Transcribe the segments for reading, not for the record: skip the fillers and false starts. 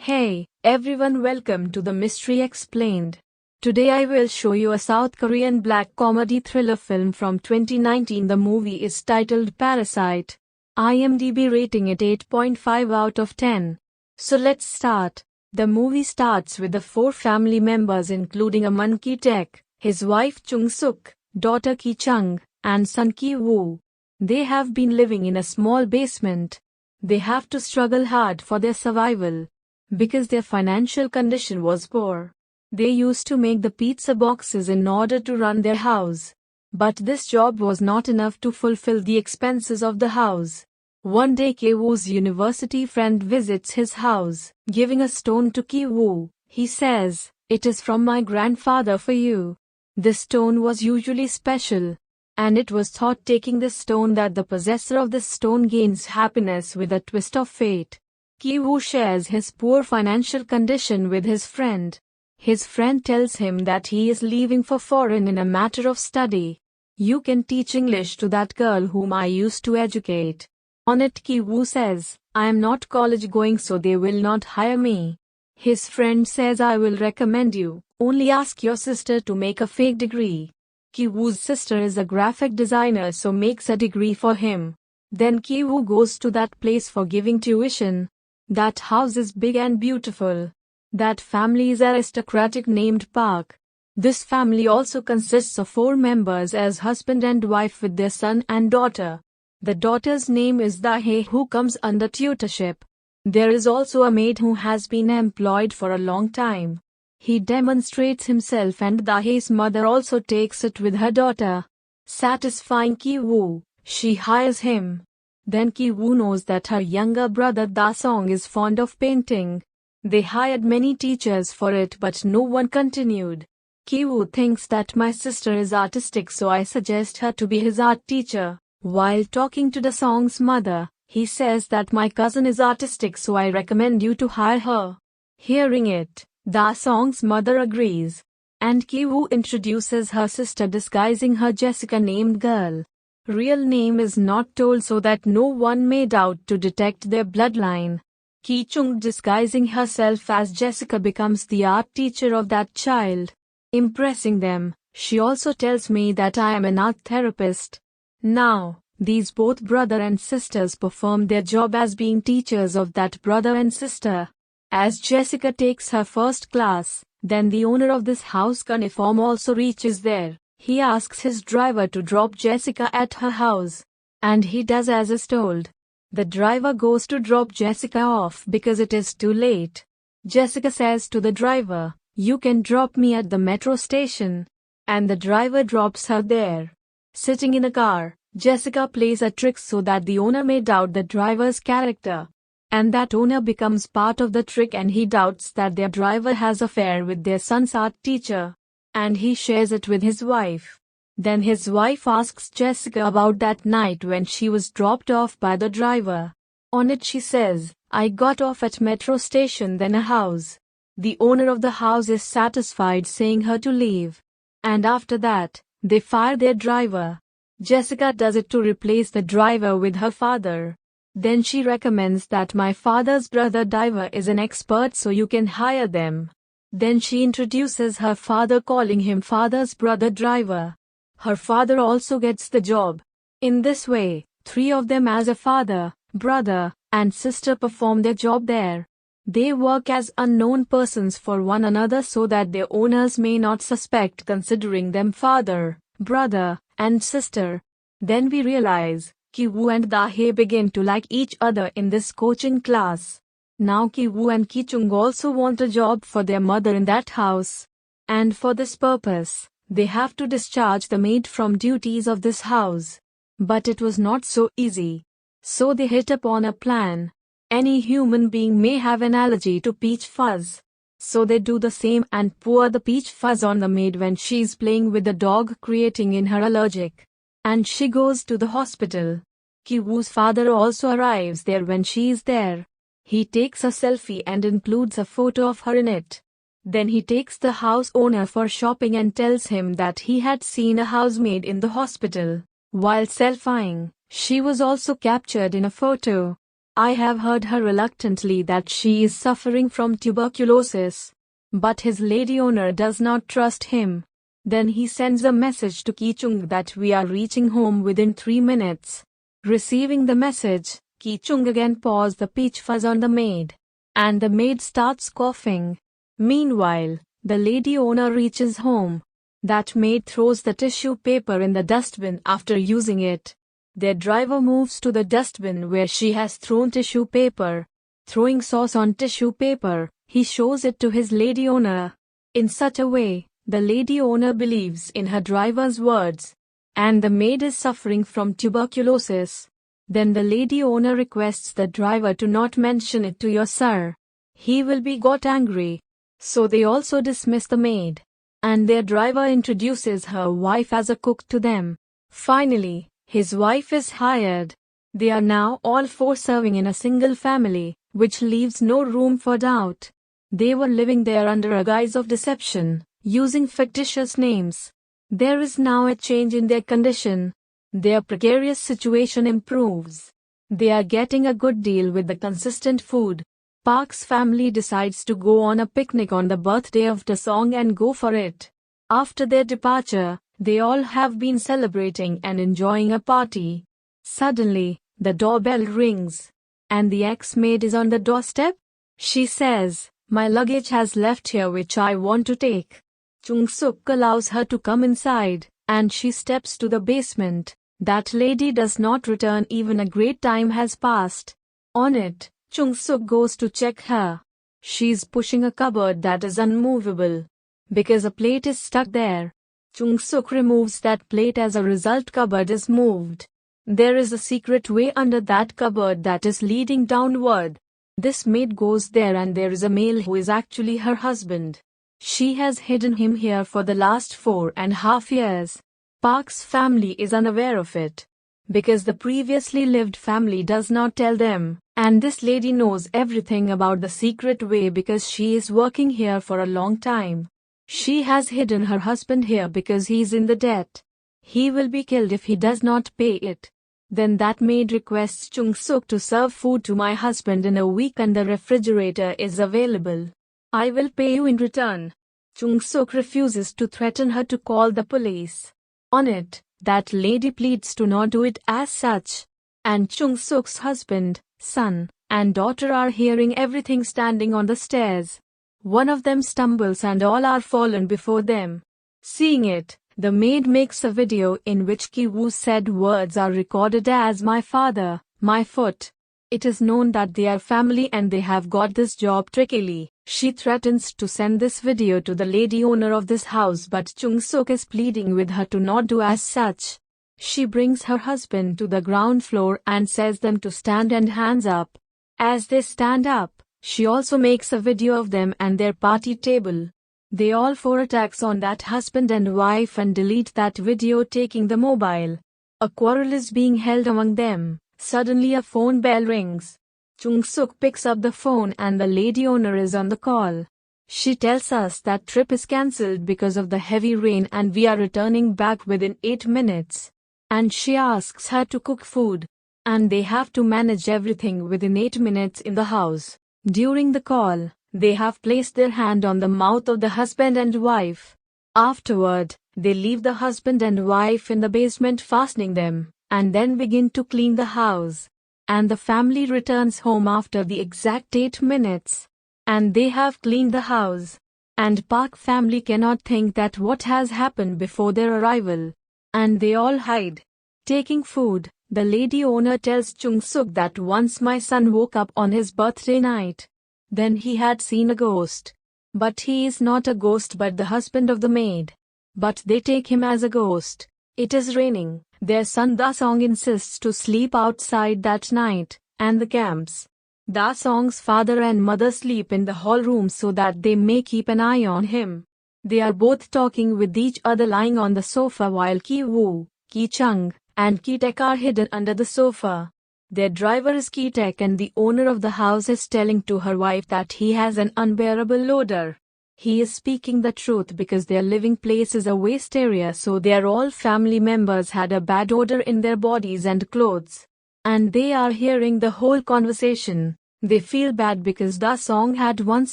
Hey, everyone, welcome to the Mystery Explained. Today I will show you a South Korean black comedy thriller film from 2019. The movie is titled Parasite. IMDb rating it 8.5 out of 10. So let's start. The movie starts with the four family members including a man Ki-taek, his wife Chung-suk, daughter Ki-chung, and son Ki-woo. They have been living in a small basement. They have to struggle hard for their survival because their financial condition was poor. They used to make the pizza boxes in order to run their house. But this job was not enough to fulfill the expenses of the house. One day Ki-woo's university friend visits his house, giving a stone to Ki-woo. He says, "It is from my grandfather for you." This stone was usually special, and it was thought taking this stone that the possessor of this stone gains happiness. With a twist of fate, Ki-woo shares his poor financial condition with his friend. His friend tells him that he is leaving for foreign in a matter of study. "You can teach English to that girl whom I used to educate." On it Ki-woo says, "I am not college going, so they will not hire me." His friend says, "I will recommend you, only ask your sister to make a fake degree." Ki-woo's sister is a graphic designer, so makes a degree for him. Then Ki-woo goes to that place for giving tuition. That house is big and beautiful. That family is aristocratic, named Park. This family also consists of four members as husband and wife with their son and daughter. The daughter's name is Dae, who comes under tutorship. There is also a maid who has been employed for a long time. He demonstrates himself and Dae's mother also takes it with her daughter. Satisfying Ki-woo, she hires him. Then Ki-woo knows that her younger brother Da-song is fond of painting. They hired many teachers for it, but no one continued. Ki-woo thinks that my sister is artistic, so I suggest her to be his art teacher. While talking to Da-song's mother, he says that my cousin is artistic, so I recommend you to hire her. Hearing it, Da-song's mother agrees, and Ki-woo introduces her sister, disguising her Jessica named girl. Real name is not told so that no one may doubt to detect their bloodline. Ki-chung, disguising herself as Jessica, becomes the art teacher of that child. Impressing them, she also tells me that I am an art therapist. Now, these both brother and sisters perform their job as being teachers of that brother and sister. As Jessica takes her first class, then the owner of this house, Uniform, also reaches there. He asks his driver to drop Jessica at her house, and he does as is told. The driver goes to drop Jessica off because it is too late. Jessica says to the driver, "You can drop me at the metro station." And the driver drops her there. Sitting in a car, Jessica plays a trick so that the owner may doubt the driver's character. And that owner becomes part of the trick, and he doubts that their driver has an affair with their son's art teacher. And he shares it with his wife. Then his wife asks Jessica about that night when she was dropped off by the driver. On it she says, "I got off at metro station, then a house." The owner of the house is satisfied, saying her to leave. And after that, they fire their driver. Jessica does it to replace the driver with her father. Then she recommends that my father's brother driver is an expert, so you can hire them. Then she introduces her father, calling him father's brother driver. Her father also gets the job. In this way, three of them as a father, brother, and sister perform their job there. They work as unknown persons for one another so that their owners may not suspect, considering them father, brother, and sister. Then we realize, Ki-woo and Dae begin to like each other in this coaching class. Now Ki-woo and Ki-chung also want a job for their mother in that house. And for this purpose, they have to discharge the maid from duties of this house. But it was not so easy. So they hit upon a plan. Any human being may have an allergy to peach fuzz. So they do the same and pour the peach fuzz on the maid when she's playing with the dog, creating in her allergic. And she goes to the hospital. Ki-woo's father also arrives there when she is there. He takes a selfie and includes a photo of her in it. Then he takes the house owner for shopping and tells him that he had seen a housemaid in the hospital. While selfieing, she was also captured in a photo. I have heard her reluctantly that she is suffering from tuberculosis. But his lady owner does not trust him. Then he sends a message to Ki Chung that we are reaching home within 3 minutes. Receiving the message, Ki Chung again pours the peach fuzz on the maid. And the maid starts coughing. Meanwhile, the lady owner reaches home. That maid throws the tissue paper in the dustbin after using it. Their driver moves to the dustbin where she has thrown tissue paper. Throwing sauce on tissue paper, he shows it to his lady owner. In such a way, the lady owner believes in her driver's words. And the maid is suffering from tuberculosis. Then the lady owner requests the driver to not mention it to your sir. He will be got angry. So they also dismiss the maid. And their driver introduces her wife as a cook to them. Finally, his wife is hired. They are now all four serving in a single family, which leaves no room for doubt. They were living there under a guise of deception, using fictitious names. There is now a change in their condition. Their precarious situation improves. They are getting a good deal with the consistent food. Park's family decides to go on a picnic on the birthday of Da Song and go for it. After their departure, they all have been celebrating and enjoying a party. Suddenly, the doorbell rings. And the ex-maid is on the doorstep. She says, "My luggage has left here which I want to take." Chung Suk allows her to come inside, and she steps to the basement. That lady does not return even a great time has passed. On it, Chung Suk goes to check her. She's pushing a cupboard that is unmovable. Because a plate is stuck there. Chung Suk removes that plate, as a result cupboard is moved. There is a secret way under that cupboard that is leading downward. This maid goes there and there is a male who is actually her husband. She has hidden him here for the last 4.5 years. Park's family is unaware of it. Because the previously lived family does not tell them, and this lady knows everything about the secret way because she is working here for a long time. She has hidden her husband here because he is in the debt. He will be killed if he does not pay it. Then that maid requests Chung Suk to serve food to my husband in a week and the refrigerator is available. I will pay you in return. Chung Suk refuses to threaten her to call the police. On it, that lady pleads to not do it as such. And Chung Suk's husband, son, and daughter are hearing everything standing on the stairs. One of them stumbles and all are fallen before them. Seeing it, the maid makes a video in which Ki Woo's said words are recorded as "my father, my foot." It is known that they are family and they have got this job trickily. She threatens to send this video to the lady owner of this house, but Chung Suk is pleading with her to not do as such. She brings her husband to the ground floor and says them to stand and hands up. As they stand up, she also makes a video of them and their party table. They all four attacks on that husband and wife and delete that video, taking the mobile. A quarrel is being held among them. Suddenly a phone bell rings. Chung Suk picks up the phone and the lady owner is on the call. She tells us that trip is cancelled because of the heavy rain and we are returning back within 8 minutes. And she asks her to cook food. And they have to manage everything within 8 minutes in the house. During the call, they have placed their hand on the mouth of the husband and wife. Afterward, they leave the husband and wife in the basement, fastening them, and then begin to clean the house. And the family returns home after the exact 8 minutes. And they have cleaned the house. And Park family cannot think that what has happened before their arrival. And they all hide. Taking food, the lady owner tells Chung Suk that once my son woke up on his birthday night. Then he had seen a ghost. But he is not a ghost but the husband of the maid. But they take him as a ghost. It is raining. Their son Da Song insists to sleep outside that night, and the camps. Da Song's father and mother sleep in the hall room so that they may keep an eye on him. They are both talking with each other lying on the sofa while Ki Woo, Ki Chung, and Ki Tek are hidden under the sofa. Their driver is Ki Tek and the owner of the house is telling to her wife that he has an unbearable odor. He is speaking the truth because their living place is a waste area, so their all family members had a bad odor in their bodies and clothes. and they are hearing the whole conversation. They feel bad because the song had once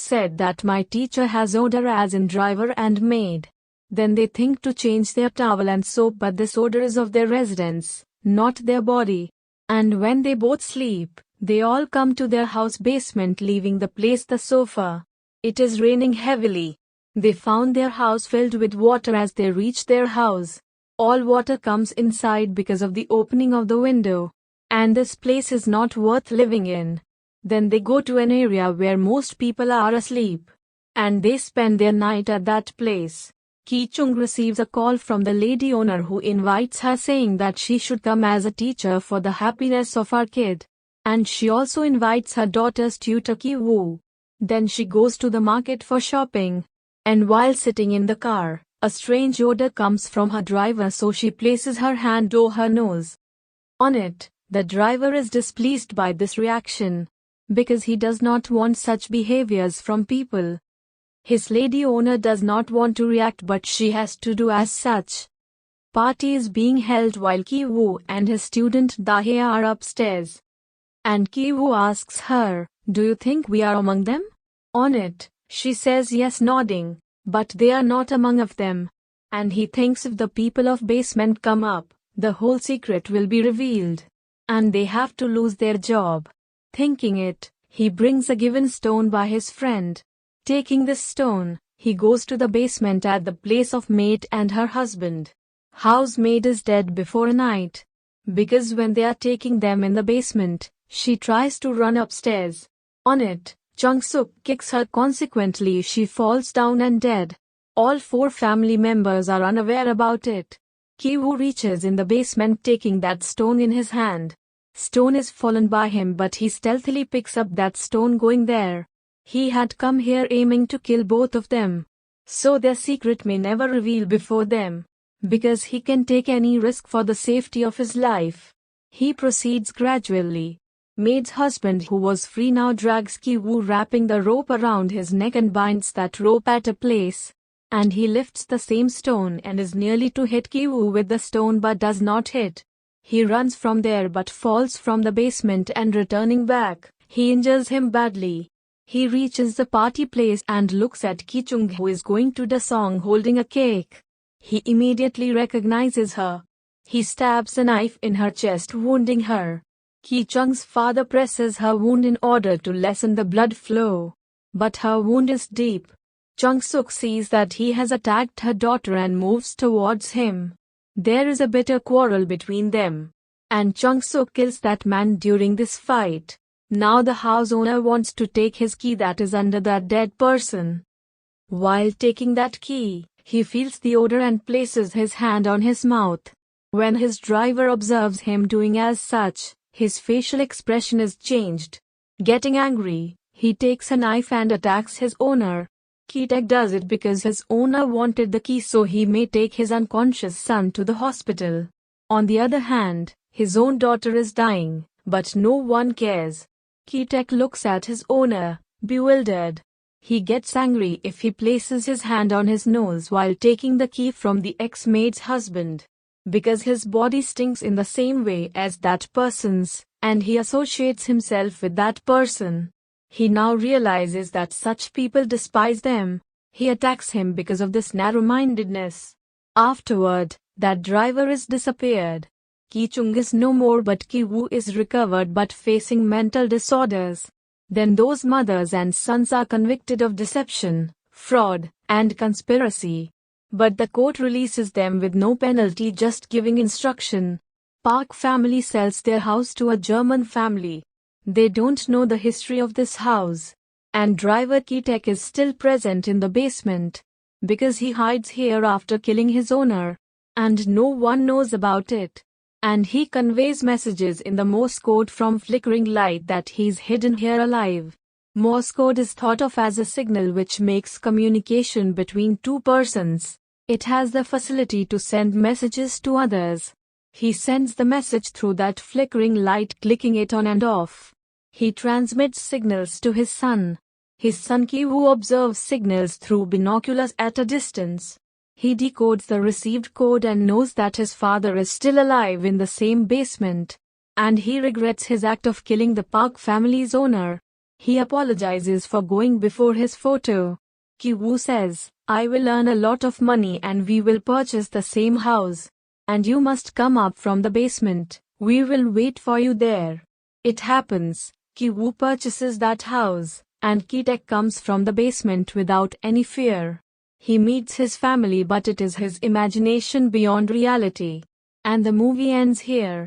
said that my teacher has odor as in driver and maid. Then they think to change their towel and soap, but this odor is of their residence, not their body. And when they both sleep, they all come to their house basement, leaving the place the sofa. It is raining heavily. They found their house filled with water as they reached their house. All water comes inside because of the opening of the window. And this place is not worth living in. Then they go to an area where most people are asleep. And they spend their night at that place. Ki-chung receives a call from the lady owner who invites her, saying that she should come as a teacher for the happiness of her kid. And she also invites her daughter's tutor Ki-woo. Then she goes to the market for shopping. And while sitting in the car, a strange odor comes from her driver, so she places her hand over her nose. On it, the driver is displeased by this reaction, because he does not want such behaviors from people. His lady owner does not want to react, but she has to do as such. Party is being held while Ki-woo and his student Dae are upstairs. And Ki-woo asks her, "Do you think we are among them?" On it, she says yes, nodding, but they are not among of them. And he thinks if the people of basement come up, the whole secret will be revealed. And they have to lose their job. Thinking it, he brings a given stone by his friend. Taking this stone, he goes to the basement at the place of maid and her husband. Housemaid is dead before a night. Because when they are taking them in the basement, she tries to run upstairs. On it, Chung-suk kicks her, consequently she falls down and dead. All four family members are unaware about it. Ki-woo reaches in the basement taking that stone in his hand. Stone is fallen by him, but he stealthily picks up that stone, going there. He had come here aiming to kill both of them. So their secret may never reveal before them. Because he can take any risk for the safety of his life. He proceeds gradually. Maid's husband, who was free now, drags Ki-woo, wrapping the rope around his neck, and binds that rope at a place. And he lifts the same stone and is nearly to hit Ki-woo with the stone, but does not hit. He runs from there but falls from the basement, and returning back, he injures him badly. He reaches the party place and looks at Ki-chung, who is going to the song holding a cake. He immediately recognizes her. He stabs a knife in her chest, wounding her. Ki-chung's father presses her wound in order to lessen the blood flow. But her wound is deep. Chung-suk sees that he has attacked her daughter and moves towards him. There is a bitter quarrel between them. And Chung-suk kills that man during this fight. Now the house owner wants to take his key that is under that dead person. While taking that key, he feels the odor and places his hand on his mouth. When his driver observes him doing as such, his facial expression is changed. Getting angry, he takes a knife and attacks his owner. Ki-taek does it because his owner wanted the key so he may take his unconscious son to the hospital. On the other hand, his own daughter is dying, but no one cares. Ki-taek looks at his owner, bewildered. He gets angry if he places his hand on his nose while taking the key from the ex-maid's husband. Because his body stinks in the same way as that person's, and he associates himself with that person. He now realizes that such people despise them. He attacks him because of this narrow-mindedness. Afterward, that driver is disappeared. Ki-chung is no more, but Ki-woo is recovered but facing mental disorders. Then those mothers and sons are convicted of deception, fraud, and conspiracy. But the court releases them with no penalty, just giving instruction. Park family sells their house to a German family. They don't know the history of this house. And driver Ki-taek is still present in the basement. Because he hides here after killing his owner. And no one knows about it. And he conveys messages in the Morse code from flickering light that he's hidden here alive. Morse code is thought of as a signal which makes communication between two persons. It has the facility to send messages to others. He sends the message through that flickering light, clicking it on and off. He transmits signals to his son. His son Ki-woo observes signals through binoculars at a distance. He decodes the received code and knows that his father is still alive in the same basement. and he regrets his act of killing the Park family's owner. He apologizes for going before his photo. Ki-woo says, "I will earn a lot of money and we will purchase the same house. And you must come up from the basement. We will wait for you there." It happens. Ki-woo purchases that house, and Ki-taek comes from the basement without any fear. He meets his family, but it is his imagination beyond reality. And the movie ends here.